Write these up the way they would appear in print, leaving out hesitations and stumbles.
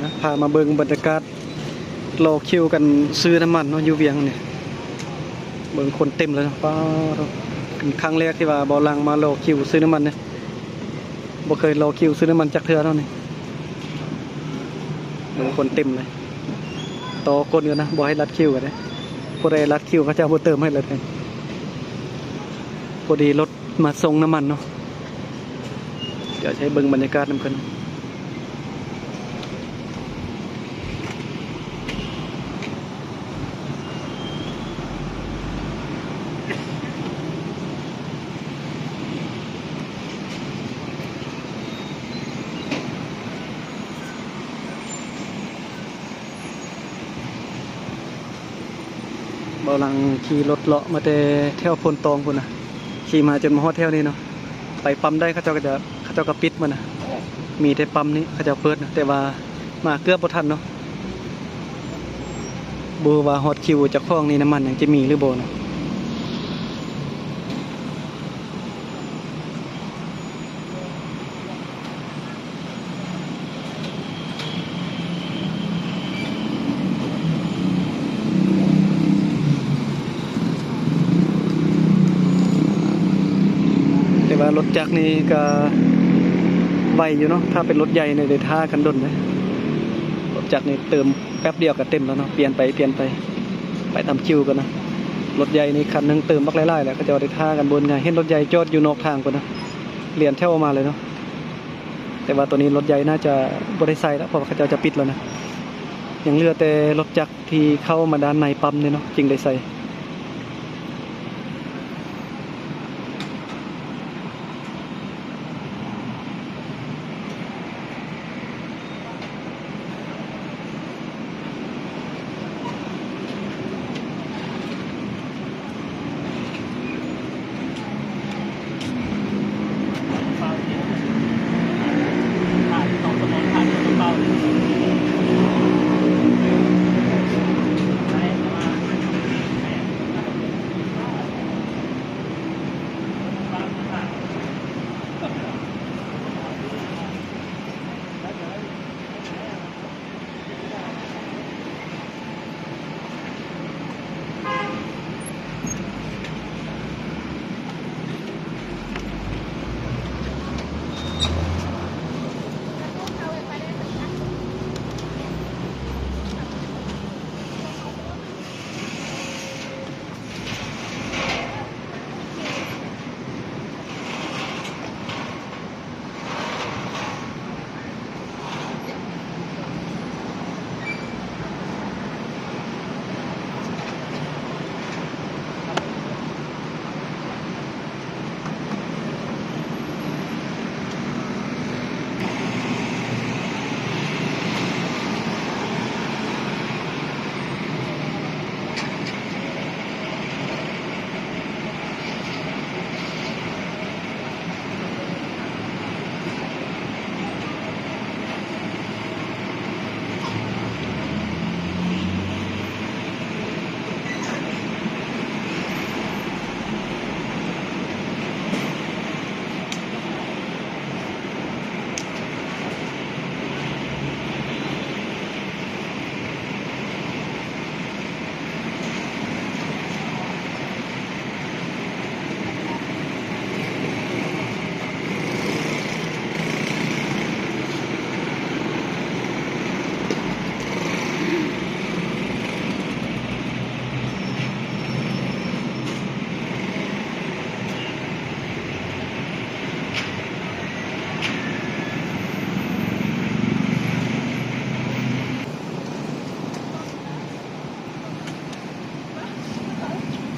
นะพามาเบิ่งบรรยากาศรอคิวกันซื้อน้ำมันเนาะอยู่เวียงเนี่ยเบิ่งคนเต็มเลยนะป้าเป็นครั้งแรกที่ว่าบ่ลังมารอคิวซื้อน้ำมันเนี่ยบ่เคยรอคิวซื้อน้ำมันจักเทื่อเท่านี้เบิ่งคนเต็มเลยต่อคนกันนะบ่ให้รัดคิวกันนะผู้ใดรัดคิวเขาจะบ่เติมให้เลยพอดีรถมาส่งน้ำมันเนาะเดี๋ยวใช้เบิ่งบรรยากาศนำกันบ่ลังขี่รถเลาะมาแต่แถวพนตองพุ่นน่ะขี่มาจนมาฮอดแถวนี้เนาะไปปั๊มได้เขาเจ้าก็ปิดมันน่ะมีแต่ปั๊มนี้เขาเจ้าเปิดนะแต่ว่ามาเกือบบ่ทันเนาะบ่ว่าฮอดคิวจากห้องนี้น้ำมันยังจะมีหรือบ่นะแต่ว่ารถจักรนี่ก็ไวอยู่เนาะถ้าเป็นรถใหญ่เนี่ยได้ท่ากันดนเลยรถจักรนี่เติมแป๊บเดียวก็เต็มแล้วเนาะเปลี่ยนไปตามคิวกันนะรถใหญ่นี่คันนึงเติมบักไล่ๆแหละก็จะได้ท่ากันบนไงเห็นรถใหญ่จอดอยู่นอกทางกันนะเรียนแถวมาเลยเนาะแต่ว่าตัวนี้รถใหญ่น่าจะบ่ได้ใส่แล้วเพราะว่าเขาจะปิดแล้วนะยังเหลือแต่รถจักรที่เข้ามาด้านในปั๊มเนี่ยเนาะจึงได้ใส่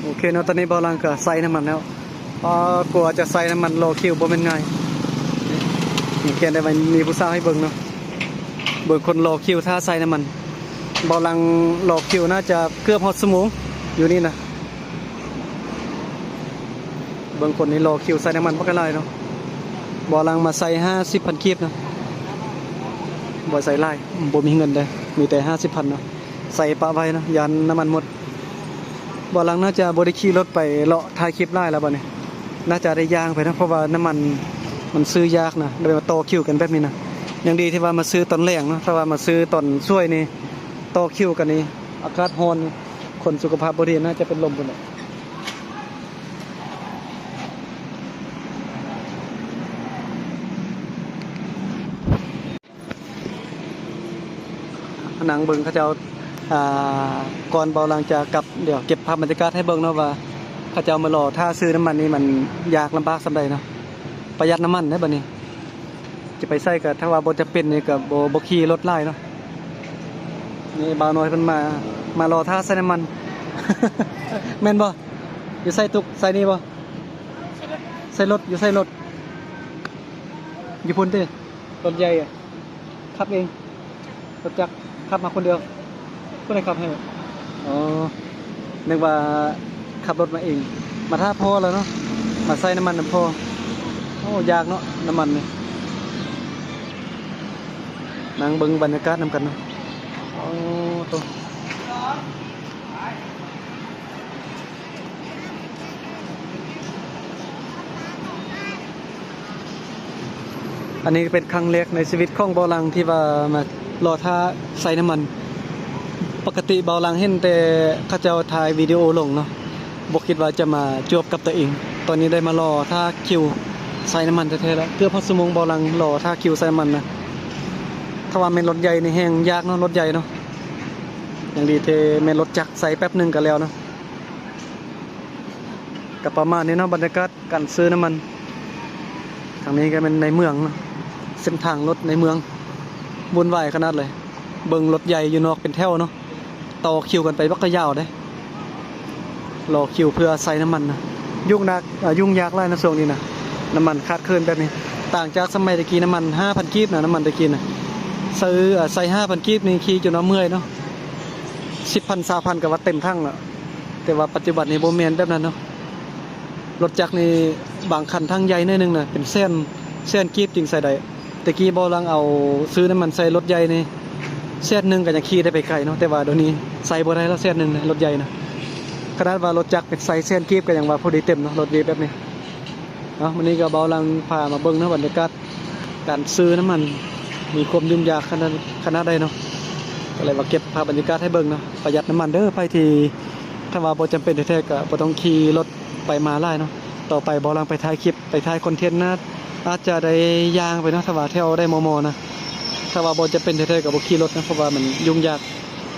โอเคเนาะตอนนี้บ่ลังก็ใส่น้ำมันแล้วกลัวจะใส่น้ำมันรอคิวบ่เป็นไงนี่เขียนได้ไว้มีผู้สาวให้เบิ่งเนาะเบิ่งคนรอคิวถ้าใส่น้ำมันบ่ลังรอคิวน่าจะเกือบ1 ชั่วโมงอยู่นี่นะเบิ่งคนนี้รอคิวใส่น้ำมันบ่กันหลายเนาะบ่ลังมาใส่50,000กีบนะบ่ใส่หลายบ่มีเงินเด้มีแต่50,000เนาะใส่ปะไว้นะยันน้ำมันหมดบ่ลังน่าจะบ่ได้ขี่รถไปเลาะถ่ายคลิปได้แล้วบ่เนี่ยน่าจะได้ย่างไปนะเพราะว่าน้ำมันซื้อยากนะได้มาต่อคิวกันแบบนี้นะ ยังดีที่ว่ามาซื้อตอนแรงเนาะถ้าว่ามาซื้อตอนช่วยนี่ต่อคิวกันนี่อากาศร้อนคนสุขภาพบ่ดีน่าจะเป็นลมพุ่นน่ะหนังเบิ่งเขาเจ้าก่อนเบาหลังจะกลับเดี๋ยวเก็บภาพบรรยากาศให้เบิ่งเนาะว่าเขาเจ้ามารอถ้าซื้อน้ำมันนี่มันยากลำบากสำใดเนาะประหยัดน้ำมันได้บัดนี้จะไปใส่ก็ถ้าว่าบ่จะเป็นนี่ก็บ่ขี่รถไล่เนาะนี่บ่าวน้อยเพิ่นมารอท่าใส่น้ำมัน แม่นบ่อยู่ใส่ตุกใส่นี่บ่ใส่รถอยู่ใส่รถอยู่พุ่นติรถใหญ่อะขับเองรถจักรขับมาคนเดียวผู้ใดขับให้อ๋อนึกว่าขับรถมาเองมาท่าพอแล้วเนาะมาใส่น้ำมันน้ำพอโอ้ยากเนาะน้ำมันนี่นั่งเบิ่งบรรยากาศนำกันเนาะโอ้ตัวอันนี้เป็นครั้งแรกในชีวิตของเบาหลังที่ว่ามารอท่าใส่น้ำมันปกติเบาหลังเห็นแต่เขาเจ้าถ่ายวิดีโอลงเนาะบ่คิดว่าจะมาจวบกับตัวเองตอนนี้ได้มารอท่าคิวใส่น้ำมันแท้ๆแล้วเกือบ1 ชั่วโมงเบาหลังรอท่าคิวใส่น้ำมันนะถ้าว่าเป็นรถใหญ่ในแห้งยากเนาะรถใหญ่เนาะอย่างดีเทแม่นรถจักรใส่แป๊บนึงก็แล้วเนาะก็ประมาณนี้เนาะบรรยากาศการซื้อน้ำมันทางนี้ก็เป็นในเมืองเนาะเส้นทางรถในเมืองวุ่นวายขนาดเลยเบิ่งรถใหญ่อยู่นอกเป็นแถวเนาะต่อคิวกันไปบักกะยาวเด้รอคิวเพื่อใส่น้ำมันนะยุ่งยากหลายนะช่วงนี้นะน้ำมันขาดเคินแบบนี้ต่างจากสมัยตะกี้น้ำมัน 5,000 กีบนะน้ำมันตะกี้นะซื้อใส่ 5,000 กีบนี่ขี่จนเมื่อยเนาะ 10,000 20,000ก็ว่าเต็มทั้งแล้วแต่ว่าปัจจุบันนี้บ่แม่นแบบนั้นเนาะรถจักรนี่บางคันทั้งใหญ่หน่อยนึงน่ะเป็นแสนกีบจริงใส่ได้ตะกี้บ่ลังเอาซื้อน้ำมันใส่รถใหญ่นี่แสนนึงก็ยังขี่ได้ไปไกลเนาะแต่ว่าเดี๋ยวนี้ใส่บ่ได้แล้วแสนนึงนะรถใหญ่นะขนาดว่ารถจักรเป็นใส่แสนกีบก็ยังว่าพอดีเต็มเนาะรถเวฟแบบนี้เนาะวันนี้ก็เบาลังพามาเบิ่งเนาะบรรยากาศการซื้อน้ำมันมีความยุ่งยากขนาดใดเนาะก็เลยมาเก็บภาพบรรยากาศให้เบิ่งเนาะประหยัดน้ำมันเด้อไปที่ถ้าว่าบ่จำเป็นแท้ๆก็บ่ต้องขี่รถไปมาหลายเนาะต่อไปเบาลังไปถ่ายคลิปไปถ่ายคอนเทนต์นะอาจจะได้ย่างไปเนาะถ้าว่าแถวได้มอนะถ้าว่าบ่จะเป็นแท้ๆก็บ่ขี่รถนะเพราะว่ามันยุ่งยาก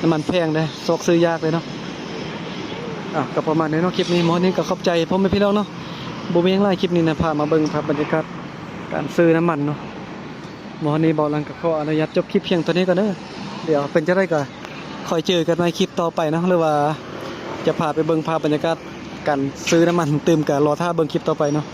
น้ำมันแพงเด้ซอกซื้อยากเลยเนาะก็ประมาณนี้เนาะคลิปนี้หมอนี้ก็ขอบใจพ่อแม่พี่น้องเนาะบ่มีหยังหลายคลิปนี้นะพามาเบิ่งภาพบรรยากาศการซื้อน้ำมันเนาะหมอนี้เบาลังก็ขออนุญาตจบคลิปเพียงเท่านี้ก่อนเด้อเดี๋ยวเป็นจะได้ก็ค่อยเจอกันในคลิปต่อไปเนาะหรือว่าจะพาไปเบิ่งภาพบรรยากาศการซื้อน้ำมันเติมกันรอท่าเบิ่งคลิปต่อไปเนาะ